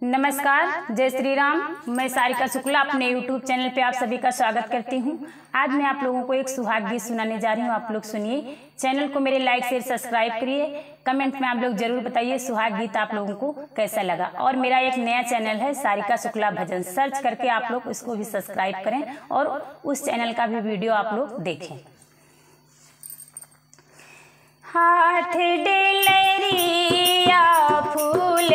नमस्कार, जय श्री राम। मैं सारिका शुक्ला अपने YouTube चैनल पे आप सभी का स्वागत करती हूँ। आज मैं आप लोगों को एक सुहाग गीत सुनाने जा रही हूँ। आप लोग सुनिए। चैनल को मेरे लाइक शेयर सब्सक्राइब करिए। कमेंट में आप लोग जरूर बताइए सुहाग गीत आप लोगों को कैसा लगा। और मेरा एक नया चैनल है सारिका शुक्ला भजन, सर्च करके आप लोग इसको भी सब्सक्राइब करें और उस चैनल का भी वीडियो आप लोग देखें। हाथ डिलरिया फूल